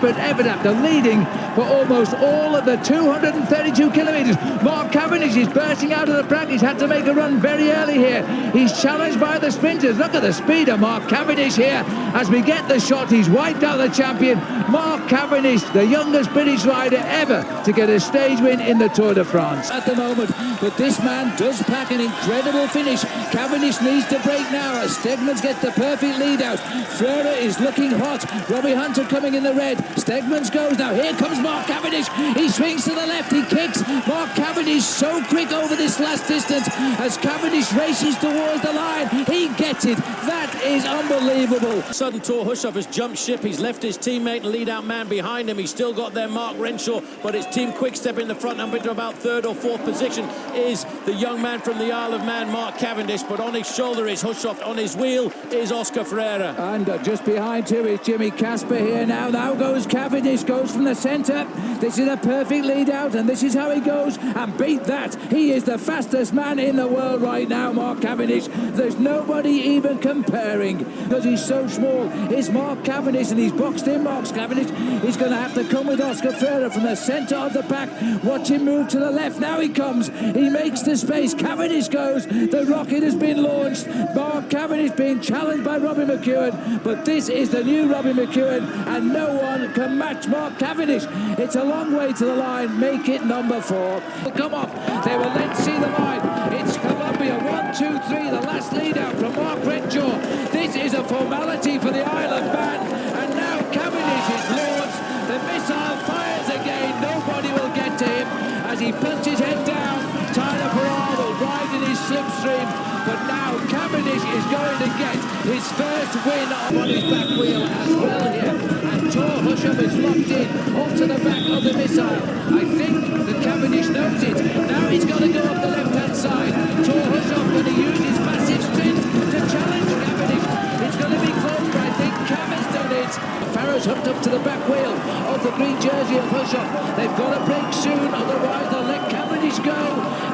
But Evan after leading for almost all of the 232 kilometres. Mark Cavendish is bursting out of the pack. He's had to make a run very early here. He's challenged by the sprinters. Look at the speed of Mark Cavendish here. As we get the shot, he's wiped out the champion. Mark Cavendish, the youngest British rider ever to get a stage win in the Tour de France. At the moment, but this man does pack an incredible finish. Cavendish needs to break now as Stegmans gets the perfect lead out. Frere is looking hot. Robbie Hunter coming in the red. Stegmans goes now. Here comes Mark Cavendish. He swings to the left. He kicks. Mark Cavendish so quick over this last distance as Cavendish races towards the line. He gets it. That is unbelievable. Sudden Tor Hushoff has jumped ship. He's left his teammate and lead-out man behind him. He's still got there Mark Renshaw, but his team Quickstep in the front, up into about third or fourth position, is the young man from the Isle of Man, Mark Cavendish. But on his shoulder is Hushoff. On his wheel is Oscar Freire. And just behind too is Jimmy Casper here now. Now goes Cavendish, goes from the centre. This is a perfect lead out, and this is how he goes. And beat that. He is the fastest man in the world right now, Mark Cavendish. There's nobody even comparing because he's so small. It's Mark Cavendish, and he's boxed in. Mark Cavendish. He's going to have to come with Oscar Freire from the centre of the pack. Watch him move to the left. Now he comes. He makes the space. Cavendish goes. The rocket has been launched. Mark Cavendish being challenged by Robbie McEwen, but this is the new Robbie McEwen, and no one can match Mark Cavendish. It's a long way to the line. Make it number 4. Come up. They will then see the line. It's Colombia. 1, 2, 3. The last lead out from Mark Renshaw. This is a formality for the Isle of Man, and now Cavendish is launched. The missile fires again. Nobody will get to him as he puts his head down. Tyler Farrar will ride in his slipstream, but now Cavendish is going to get his first win on his back wheel as well here. And Tor Hushoff is locked in onto the back of the missile. I think that Cavendish knows it. Now he's got to go up the left-hand side. Tor Hushoff going to use his massive strength to challenge Cavendish. It's going to be close, but I think Cav has done it. Farrow's hooked up to the back wheel of the green jersey of Hushoff. They've got to break soon, otherwise they'll let Cavendish go.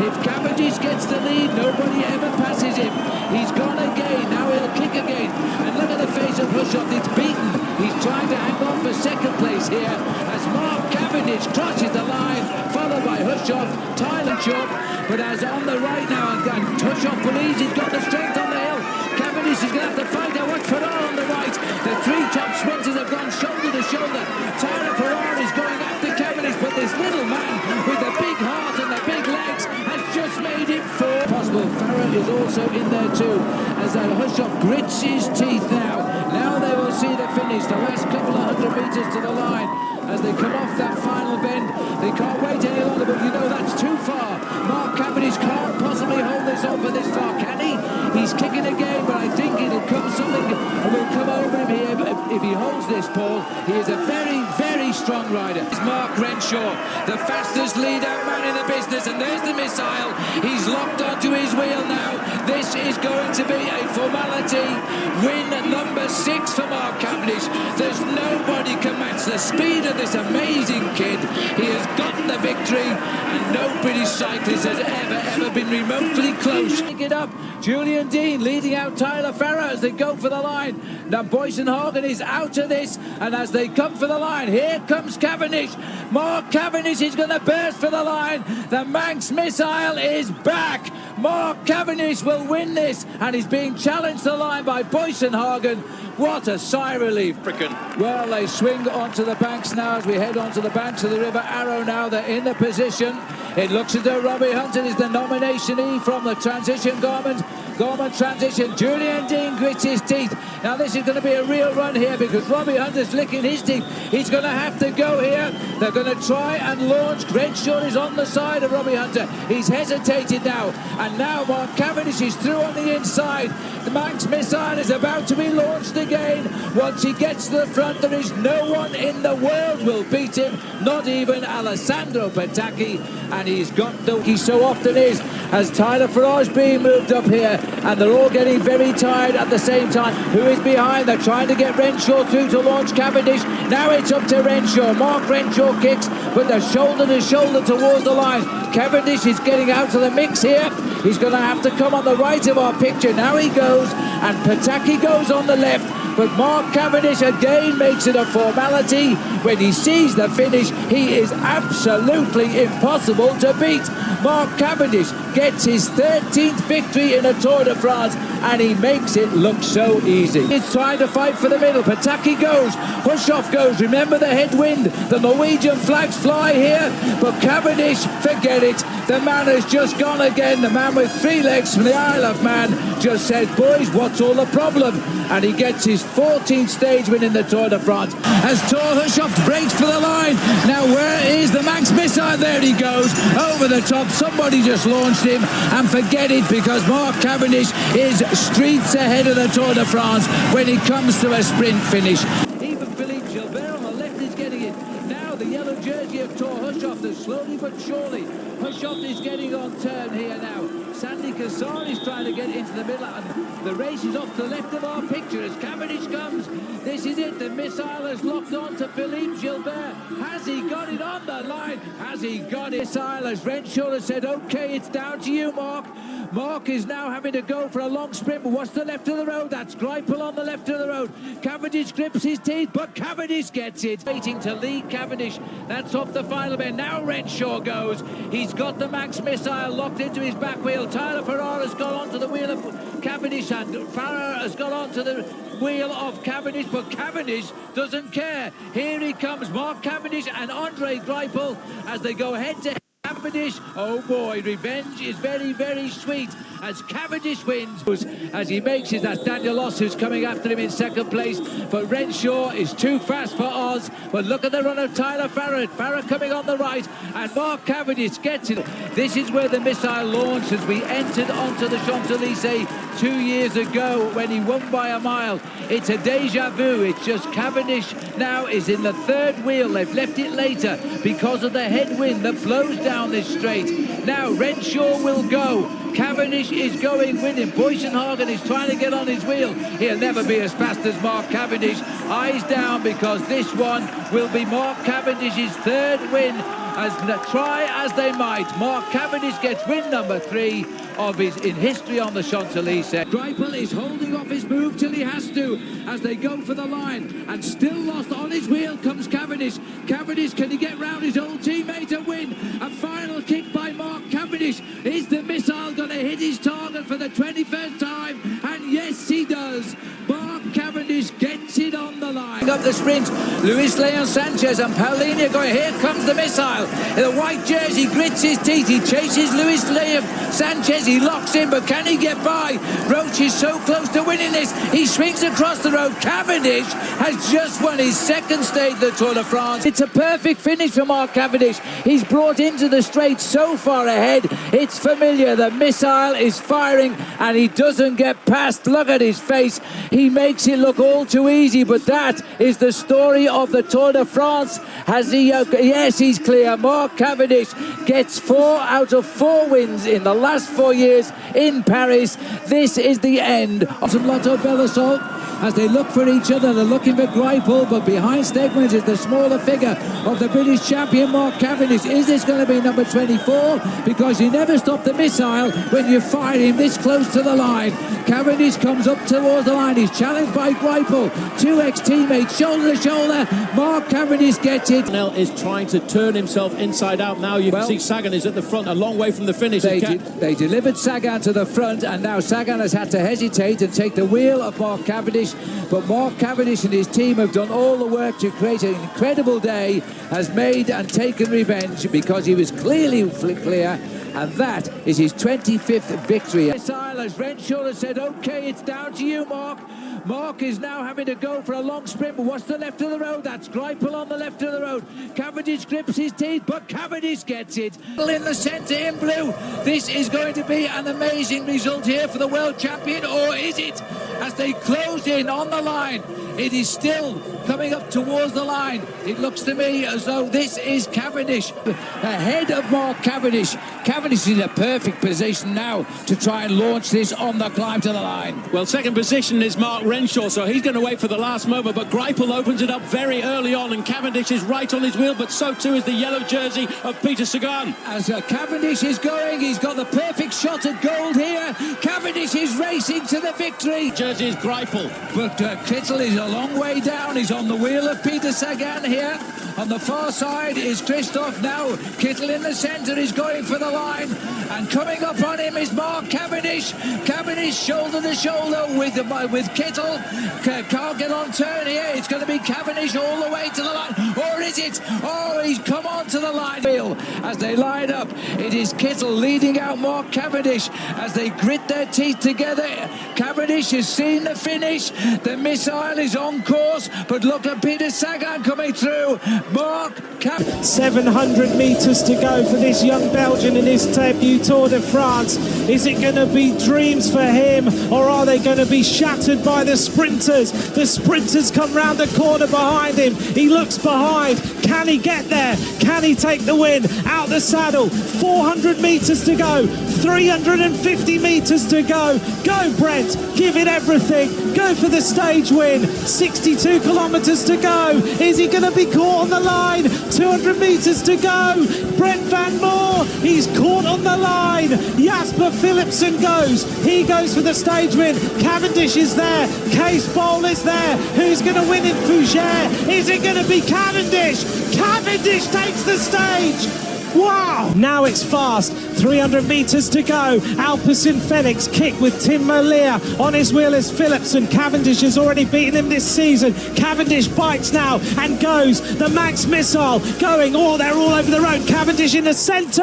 If Cavendish gets the lead, nobody ever passes him. He's gone again. Now he'll kick again. And look at the face of Hushoff. It's beaten. He's trying to hang on for second place here as Mark Cavendish crosses the line, followed by Hushoff, Tyler Chop. But as on the right now, and Hushoff believes he's got the strength on the hill. Cavendish is going to have to fight out. Watch Farrar on the right. The 3 top sprinters have gone shoulder to shoulder. Tyler Farrar is going after Cavendish, but this little man with the big heart and the big legs has just made it 4. Possible. Farrar is also in there too as Hushoff grits his teeth now. Now they will see the finish, the last couple of 100 metres to the line as they come off that final bend. They can't wait any longer, but you know that's too far. Mark Cavendish can't possibly hold this on for this far, can he? He's kicking again, but I think it'll come something and will come over him here. But if he holds this, Paul, he is a very, very strong rider. It's Mark Renshaw, the fastest lead-out man in the business, and there's the missile. He's locked onto his wheel now. This is going to be a formality. Win number 6 for Mark Cavendish. There's nobody can match the speed of this amazing kid. He has gotten the victory, and no British cyclist has ever been remotely close. Pick it up. Julian Dean leading out Tyler Farrar as they go for the line. Now Boysenhagen is out of this, and as they come for the line, here comes Cavendish. Mark Cavendish is going to burst for the line. The Manx Missile is back. Mark Cavendish will win this, and he's being challenged to the line by Boysenhagen. What a sigh of relief. Well, they swing onto the banks now as we head onto the banks of the River Arrow now. They're in the position. It looks as though Robbie Hunter is the nomination from the transition garment transition. Julian Dean grits his teeth. Now this is going to be a real run here because Robbie Hunter's licking his teeth. He's going to have to go here. They're going to try and launch. Renshaw is on the side of Robbie Hunter. He's hesitated now. And now Mark Cavendish is through on the inside. The Manx Missile is about to be launched again. Once he gets to the front, there is no one in the world will beat him. Not even Alessandro Petacchi. And he's got the... He so often is as Tyler Farrar's being moved up here. And they're all getting very tired at the same time. Who is behind? They're trying to get Renshaw through to launch Cavendish. Now it's up to Renshaw. Mark Renshaw kicks, but they're shoulder to shoulder towards the line. Cavendish is getting out of the mix here. He's going to have to come on the right of our picture. Now he goes, and Petacchi goes on the left. but Mark Cavendish again makes it a formality. When he sees the finish, he is absolutely impossible to beat. Mark Cavendish gets his 13th victory in a Tour de France, and he makes it look so easy. He's trying to fight for the middle. Pataki goes, Hushoff goes. Remember the headwind. The Norwegian flags fly here, but Cavendish, forget it. The man has just gone again. The man with 3 legs from the Isle of Man just said, boys, what's all the problem? And he gets his 14th stage win in the Tour de France. As Thor Hushoff breaks for the line. Now where is the Manx Missile? There he goes, over the top. Somebody just launched him, and forget it, because Mark Cavendish is streets ahead of the Tour de France when it comes to a sprint finish. Even Philippe Gilbert on the left is getting it. Now the yellow jersey of Thor Hushoff, is slowly but surely. Hushoff is getting on turn here now. Sandy Cassar is trying to get into the middle, and the race is off to the left of our picture as Cavendish comes. This is it. The missile has locked on to Philippe Gilbert. Has he got it on the line? Has he got it? Missile, as Renshaw has said, okay, it's down to you, Mark. Mark is now having to go for a long sprint, but what's the left of the road? That's Greipel on the left of the road. Cavendish grips his teeth, but Cavendish gets it. Waiting to lead Cavendish. That's off the final bend. Now Renshaw goes. He's got the Manx Missile locked into his back wheel. Tyler Ferrara's got onto the wheel of Cavendish, and Farrar has got onto the wheel of Cavendish, but Cavendish doesn't care. Here he comes, Mark Cavendish and Andre Greipel, as they go head to head. Cavendish, oh boy, revenge is very, very sweet as Cavendish wins. As he makes it, that's Daniel Oss who's coming after him in second place, but Renshaw is too fast for Oz. But look at the run of Tyler Farrar. Farrar coming on the right, and Mark Cavendish gets it. This is where the missile launched as we entered onto the Champs-Élysées 2 years ago when he won by a mile. It's a deja vu. It's just Cavendish now is in the third wheel. They've left it later because of the headwind that blows down this straight. Now Renshaw will go. Cavendish is going with him. Boysenhagen is trying to get on his wheel. He'll never be as fast as Mark Cavendish. Eyes down, because this one will be Mark Cavendish's third win. As try as they might, Mark Cavendish gets win number 3 of his in history on the Champs-Élysées. Greipel is holding off his move till he has to as they go for the line, and still lost on his wheel comes Cavendish. Cavendish, can he get round his old teammate and win? A final kick by Mark Cavendish. Is the missile going to hit his target for the 21st time? And yes, he does. Mark Cavendish gets it on the line. Up the sprint, Luis Leon Sanchez and Paulinho going. Here comes the missile. The white jersey grits his teeth. He chases Luis Leon Sanchez. He locks in, but can he get by? Roach is so close to winning this. He swings across the road. Cavendish has just won his second stage of the Tour de France. It's a perfect finish for Mark Cavendish. He's brought into the straight so far ahead. It's familiar. The missile is firing, and he doesn't get past. Look at his face. He makes it look all too easy, but that is the story of the Tour de France. Has he? Yes, he's clear. Mark Cavendish gets 4 out of 4 wins in the last 4 years in Paris. This is the end of Lotto Belisol. As they look for each other, they're looking for Greipel, but behind Stegmans is the smaller figure of the British champion, Mark Cavendish. Is this going to be number 24? Because you never stop the missile when you fire him this close to the line. Cavendish comes up towards the line. He's challenged by Greipel. 2 ex-teammates, shoulder to shoulder. Mark Cavendish gets it. Nell is trying to turn himself inside out. Now you can see Sagan is at the front, a long way from the finish. They delivered Sagan to the front, and now Sagan has had to hesitate and take the wheel of Mark Cavendish. But Mark Cavendish and his team have done all the work to create an incredible day, has made and taken revenge because he was clearly clear, and that is his 25th victory. As Renshaw has said, okay, it's down to you, Mark. Mark is now having to go for a long sprint, but what's the left of the road? That's Greipel on the left of the road. Cavendish grips his teeth, but Cavendish gets it. In the centre in blue. This is going to be an amazing result here for the world champion, or is it? As they close in on the line, It is still coming up towards the line. It looks to me as though this is Cavendish ahead of Mark Cavendish. Cavendish is in a perfect position now to try and launch this on the climb to the line. Well, second position is Mark Renshaw, so he's going to wait for the last moment, but Greipel opens it up very early on, and Cavendish is right on his wheel, but so too is the yellow jersey of Peter Sagan. As Cavendish is going, he's got the perfect shot at gold here. Cavendish is racing to the victory. Jersey is Greipel. But Kittel is a long way down. He's on the wheel of Peter Sagan here. On the far side is Christoph now. Kittel in the centre is going for the line. And coming up on him is Mark Cavendish. Cavendish shoulder to shoulder with Kittel. Can't get on turn here. It's going to be Cavendish all the way to the line. Or is it? Oh, he's come on to the line. As they line up, it is Kittel leading out Mark Cavendish as they grit their teeth together. Cavendish has seen the finish. The missile is on course, but look at Peter Sagan coming through. Mark Cavendish. 700 metres to go for this young Belgian in his debut Tour de France. Is it going to be dreams for him, or are they going to be shattered by the sprinters? The sprinters come round the corner behind him. He looks behind. Can he get there? Can he take the win? Out the saddle. 400 metres to go. 350 metres to go. Go, Brent. Give it everything. Go for the stage win. 62 kilometres to go. Is he going to be caught on the line? 200 metres to go. Brent Van Moor. He's caught on the line. Jasper Philipsen goes. He goes for the stage win. Cavendish is there. Case Bowl is there. Who's going to win in Fougère? Is it going to be Cavendish? Cavendish takes the stage. Wow! Now it's fast. 300 metres to go. Alpecin Fenix kick with Tim Merlier. On his wheel is Philipsen. Cavendish has already beaten him this season. Cavendish bites now and goes. The Manx Missile going. Oh, they're all over the road. Cavendish in the centre.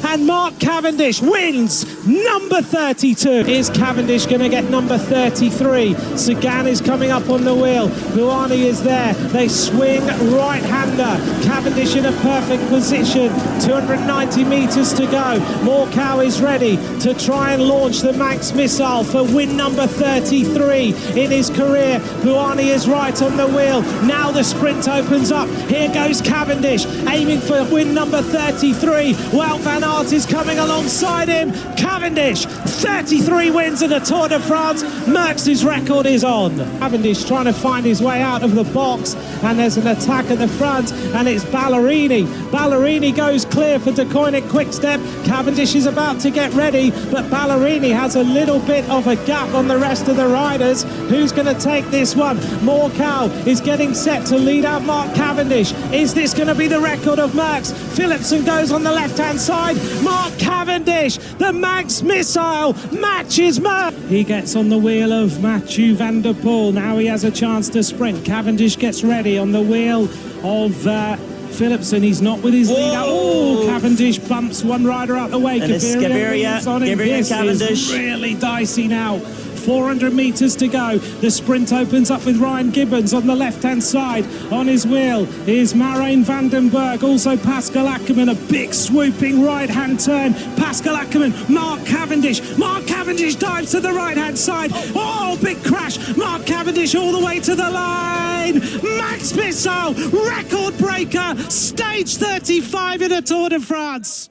And Mark Cavendish wins number 32. Is Cavendish going to get number 33? Sagan is coming up on the wheel. Buani is there. They swing right-hander. Cavendish in a perfect position. 290 metres to go. Morcow is ready to try and launch the Manx Missile for win number 33 in his career. Buani is right on the wheel. Now the sprint opens up. Here goes Cavendish aiming for win number 33. Wout van Aert is coming alongside him. Cavendish, 33 wins in the Tour de France. Merckx's record is on. Cavendish trying to find his way out of the box, and there's an attack at the front, and it's Ballerini. Ballerini goes clear for De Koenig Quickstep. Cavendish is about to get ready, but Ballerini has a little bit of a gap on the rest of the riders. Who's going to take this one? Morcow is getting set to lead out Mark Cavendish. Is this going to be the record of Merckx? Philipsen goes on the left-hand side. Mark Cavendish, the Manx Missile, matches Merckx. He gets on the wheel of Mathieu van der Poel. Now he has a chance to sprint. Cavendish gets ready on the wheel of Philipsen. He's not with his lead out. Oh, Cavendish bumps one rider out the way. And it's Gaviria and Cavendish. Is really dicey now. 400 metres to go. The sprint opens up with Ryan Gibbons on the left-hand side. On his wheel is Marijn van den Berg. Also Pascal Ackermann. A big swooping right-hand turn. Pascal Ackermann. Mark Cavendish. Mark Cavendish dives to the right-hand side. Oh, big crash. Mark Cavendish all the way to the line. Manx Missile, record breaker. Stage 35 in the Tour de France.